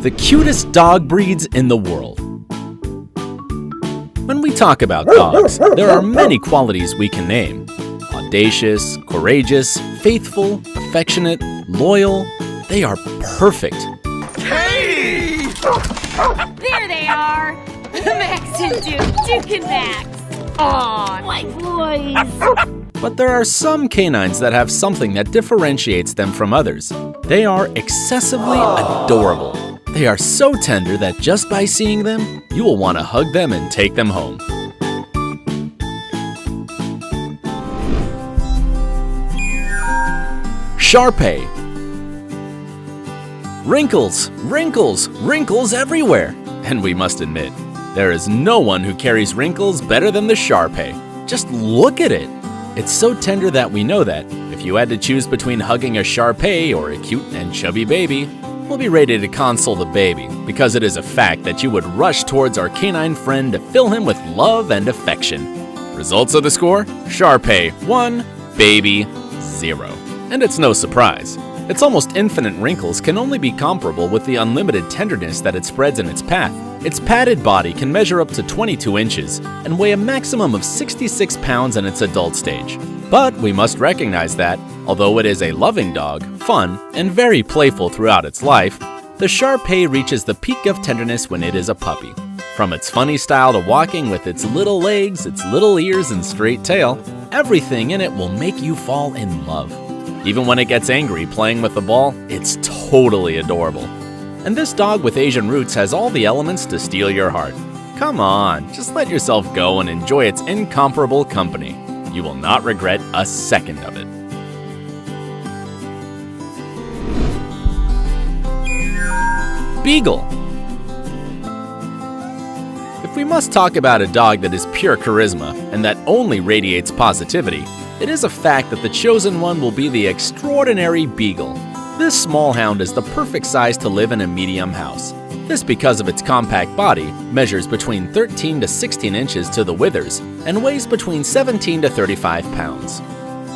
the cutest dog breeds in the world. When we talk about dogs, there are many qualities we can name. Audacious, courageous, faithful, affectionate, loyal. They are perfect. Katie! There they are! Max and Duke and Max. Aw, my boys. But there are some canines that have something that differentiates them from others. They are excessively adorable. They are so tender that just by seeing them, you will want to hug them and take them home. Shar-Pei. Wrinkles, wrinkles, wrinkles everywhere. And we must admit, there is no one who carries wrinkles better than the Shar-Pei. Just look at it. It's so tender that we know that if you had to choose between hugging a Shar-Pei or a cute and chubby baby, we'll be ready to console the baby, because it is a fact that you would rush towards our canine friend to fill him with love and affection. Results of the score? Shar-Pei 1, baby 0. And it's no surprise. Its almost infinite wrinkles can only be comparable with the unlimited tenderness that it spreads in its path. Its padded body can measure up to 22 inches and weigh a maximum of 66 pounds in its adult stage. But we must recognize that, although it is a loving dog, fun, and very playful throughout its life, the Shar-Pei reaches the peak of tenderness when it is a puppy. From its funny style to walking with its little legs, its little ears, and straight tail, everything in it will make you fall in love. Even when it gets angry playing with the ball, it's totally adorable. And this dog with Asian roots has all the elements to steal your heart. Come on, just let yourself go and enjoy its incomparable company. You will not regret a second of it. Beagle. If we must talk about a dog that is pure charisma and that only radiates positivity, it is a fact that the chosen one will be the extraordinary Beagle. This small hound is the perfect size to live in a medium house. This because of its compact body, measures between 13 to 16 inches to the withers, and weighs between 17 to 35 pounds.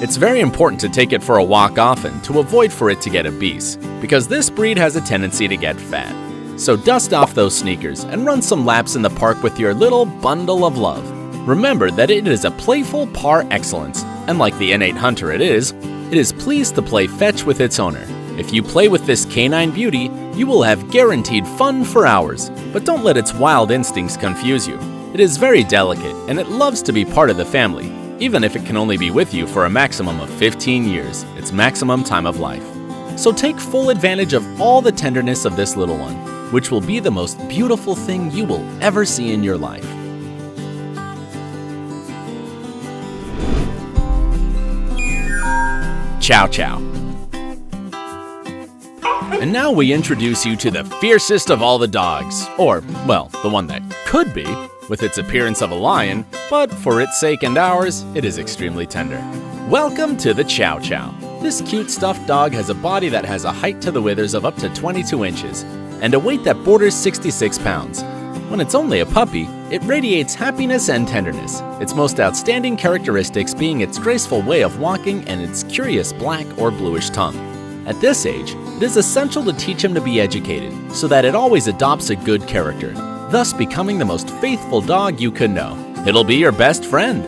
It's very important to take it for a walk often to avoid for it to get obese, because this breed has a tendency to get fat. So dust off those sneakers and run some laps in the park with your little bundle of love. Remember that it is a playful par excellence, and like the innate hunter it is pleased to play fetch with its owner. If you play with this canine beauty, you will have guaranteed fun for hours, but don't let its wild instincts confuse you. It is very delicate, and it loves to be part of the family, even if it can only be with you for a maximum of 15 years, its maximum time of life. So take full advantage of all the tenderness of this little one, which will be the most beautiful thing you will ever see in your life. Chow Chow. And now we introduce you to the fiercest of all the dogs, or, well, the one that could be, with its appearance of a lion, but for its sake and ours, it is extremely tender. Welcome to the Chow Chow. This cute stuffed dog has a body that has a height to the withers of up to 22 inches, and a weight that borders 66 pounds. When it's only a puppy, it radiates happiness and tenderness, its most outstanding characteristics being its graceful way of walking and its curious black or bluish tongue. At this age, it is essential to teach him to be educated, so that it always adopts a good character, thus becoming the most faithful dog you could know. It'll be your best friend.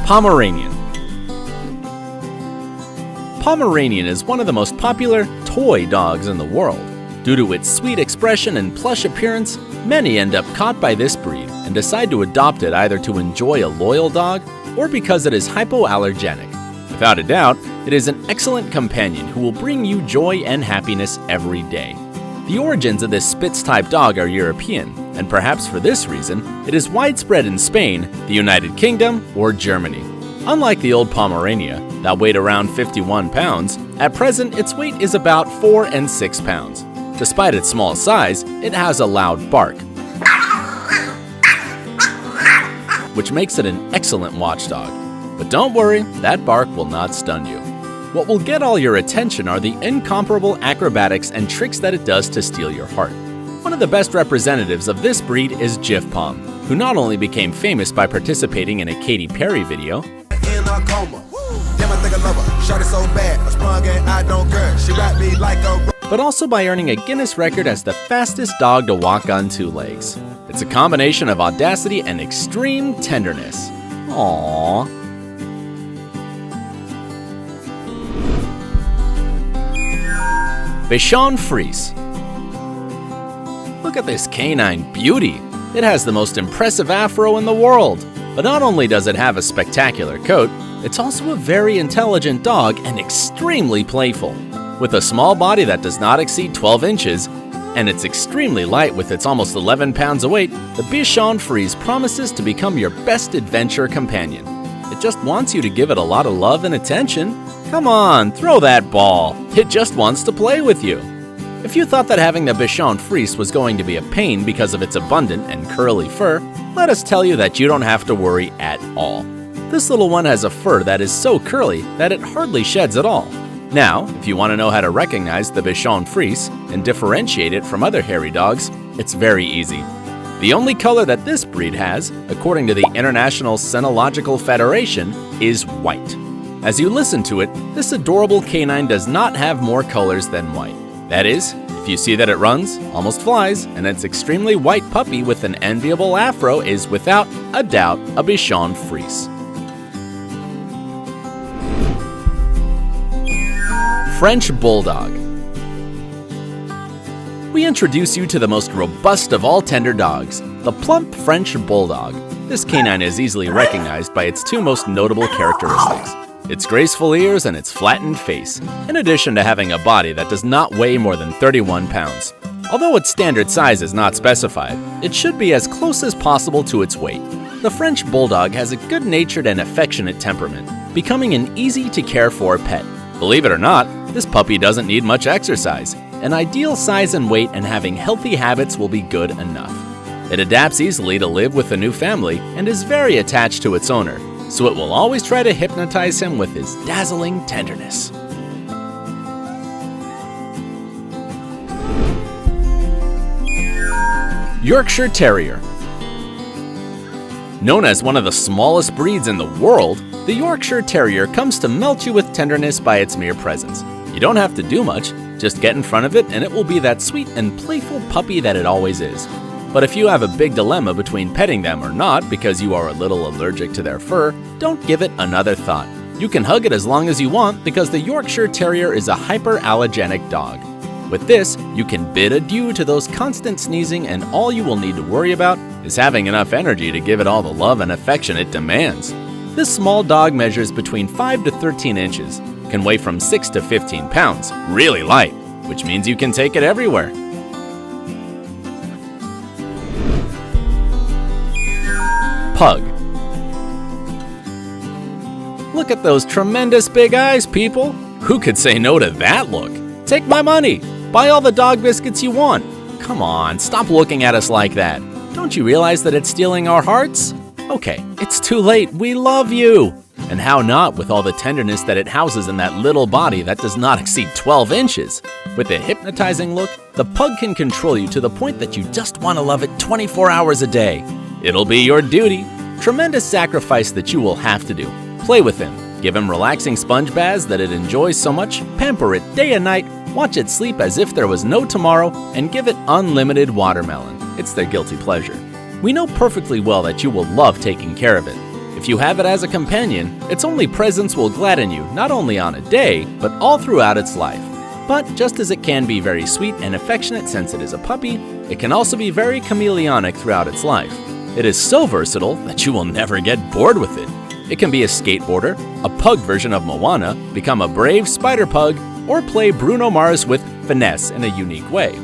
Pomeranian. Pomeranian is one of the most popular toy dogs in the world. Due to its sweet expression and plush appearance, many end up caught by this breed and decide to adopt it either to enjoy a loyal dog or because it is hypoallergenic. Without a doubt, it is an excellent companion who will bring you joy and happiness every day. The origins of this Spitz-type dog are European, and perhaps for this reason, it is widespread in Spain, the United Kingdom, or Germany. Unlike the old Pomerania, that weighed around 51 pounds, at present its weight is about 4 and 6 pounds. Despite its small size, it has a loud bark, which makes it an excellent watchdog. But don't worry, that bark will not stun you. What will get all your attention are the incomparable acrobatics and tricks that it does to steal your heart. One of the best representatives of this breed is Jif Pom, who not only became famous by participating in a Katy Perry video, in a coma. Damn, I think I love her. Shot it so bad, I sprung and I don't care. She wrapped me like a... But also by earning a Guinness record as the fastest dog to walk on 2 legs. It's a combination of audacity and extreme tenderness. Aww. Bichon Frise. Look at this canine beauty. It has the most impressive afro in the world. But not only does it have a spectacular coat, it's also a very intelligent dog and extremely playful. With a small body that does not exceed 12 inches, and it's extremely light with its almost 11 pounds of weight, the Bichon Frise promises to become your best adventure companion. It just wants you to give it a lot of love and attention. Come on, throw that ball. It just wants to play with you. If you thought that having the Bichon Frise was going to be a pain because of its abundant and curly fur, let us tell you that you don't have to worry at all. This little one has a fur that is so curly that it hardly sheds at all. Now, if you want to know how to recognize the Bichon Frise and differentiate it from other hairy dogs, it's very easy. The only color that this breed has, according to the International Cynological Federation, is white. As you listen to it, this adorable canine does not have more colors than white. That is, if you see that it runs, almost flies, and its extremely white puppy with an enviable afro is without a doubt a Bichon Frise. French Bulldog. We introduce you to the most robust of all tender dogs, the plump French Bulldog. This canine is easily recognized by its 2 most notable characteristics: its graceful ears and its flattened face, in addition to having a body that does not weigh more than 31 pounds. Although its standard size is not specified, it should be as close as possible to its weight. The French Bulldog has a good-natured and affectionate temperament, becoming an easy-to-care-for pet. Believe it or not, this puppy doesn't need much exercise. An ideal size and weight and having healthy habits will be good enough. It adapts easily to live with a new family and is very attached to its owner, so it will always try to hypnotize him with his dazzling tenderness. Yorkshire Terrier. Known as one of the smallest breeds in the world, the Yorkshire Terrier comes to melt you with tenderness by its mere presence. You don't have to do much, just get in front of it and it will be that sweet and playful puppy that it always is. But if you have a big dilemma between petting them or not because you are a little allergic to their fur, don't give it another thought. You can hug it as long as you want because the Yorkshire Terrier is a hyperallergenic dog. With this, you can bid adieu to those constant sneezing, and all you will need to worry about is having enough energy to give it all the love and affection it demands. This small dog measures between 5 to 13 inches, can weigh from 6 to 15 pounds, really light, which means you can take it everywhere. Pug. Look at those tremendous big eyes, people! Who could say no to that look? Take my money! Buy all the dog biscuits you want! Come on, stop looking at us like that. Don't you realize that it's stealing our hearts? Okay, it's too late. We love you! And how not with all the tenderness that it houses in that little body that does not exceed 12 inches. With a hypnotizing look, the pug can control you to the point that you just want to love it 24 hours a day. It'll be your duty. Tremendous sacrifice that you will have to do. Play with him. Give him relaxing sponge baths that it enjoys so much, pamper it day and night, watch it sleep as if there was no tomorrow, and give it unlimited watermelon. It's their guilty pleasure. We know perfectly well that you will love taking care of it. If you have it as a companion, its only presence will gladden you not only on a day, but all throughout its life. But just as it can be very sweet and affectionate since it is a puppy, it can also be very chameleonic throughout its life. It is so versatile that you will never get bored with it. It can be a skateboarder, a pug version of Moana, become a brave spider pug, or play Bruno Mars with finesse in a unique way.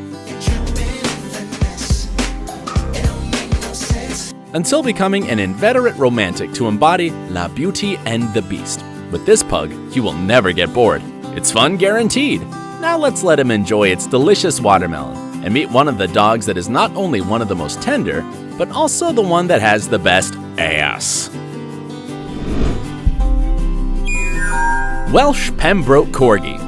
Until becoming an inveterate romantic to embody La Beauty and the Beast. With this pug, you will never get bored. It's fun guaranteed. Now let's let him enjoy its delicious watermelon and meet one of the dogs that is not only one of the most tender, but also the one that has the best ass. Welsh Pembroke Corgi.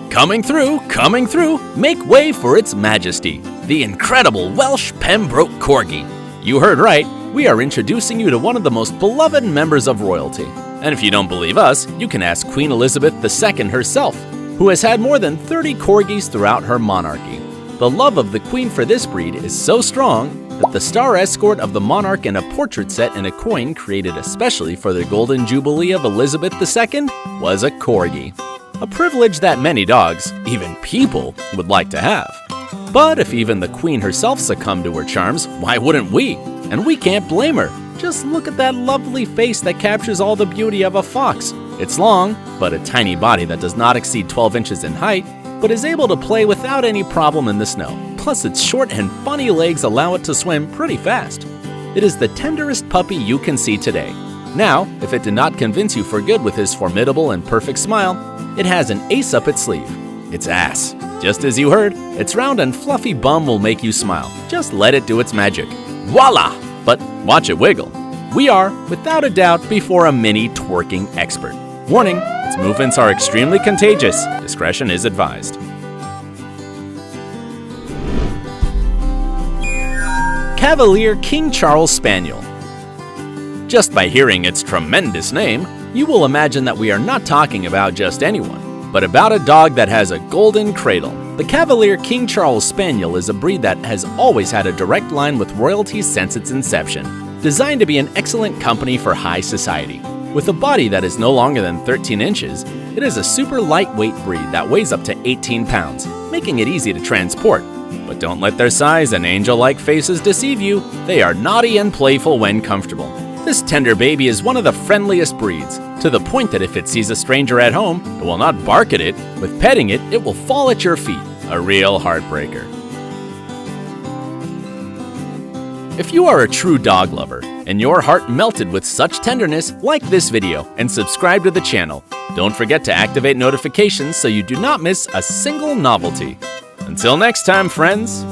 Coming through, make way for its majesty, the incredible Welsh Pembroke Corgi. You heard right, we are introducing you to one of the most beloved members of royalty. And if you don't believe us, you can ask Queen Elizabeth II herself, who has had more than 30 corgis throughout her monarchy. The love of the Queen for this breed is so strong that the star escort of the monarch in a portrait set in a coin created especially for the Golden Jubilee of Elizabeth II was a corgi. A privilege that many dogs, even people, would like to have. But if even the Queen herself succumbed to her charms, why wouldn't we? And we can't blame her. Just look at that lovely face that captures all the beauty of a fox. It's long, but a tiny body that does not exceed 12 inches in height, but is able to play without any problem in the snow. Plus its short and funny legs allow it to swim pretty fast. It is the tenderest puppy you can see today. Now, if it did not convince you for good with his formidable and perfect smile, it has an ace up its sleeve. Its ass. Just as you heard, its round and fluffy bum will make you smile. Just let it do its magic. Voila! But watch it wiggle. We are, without a doubt, before a mini twerking expert. Warning, its movements are extremely contagious. Discretion is advised. Cavalier King Charles Spaniel. Just by hearing its tremendous name, you will imagine that we are not talking about just anyone, but about a dog that has a golden cradle. The Cavalier King Charles Spaniel is a breed that has always had a direct line with royalty since its inception. Designed to be an excellent company for high society. With a body that is no longer than 13 inches, it is a super lightweight breed that weighs up to 18 pounds, making it easy to transport. But don't let their size and angel-like faces deceive you. They are naughty and playful when comfortable. This tender baby is one of the friendliest breeds, to the point that if it sees a stranger at home, it will not bark at it. With petting it, it will fall at your feet. A real heartbreaker. If you are a true dog lover and your heart melted with such tenderness, like this video and subscribe to the channel. Don't forget to activate notifications so you do not miss a single novelty. Until next time, friends.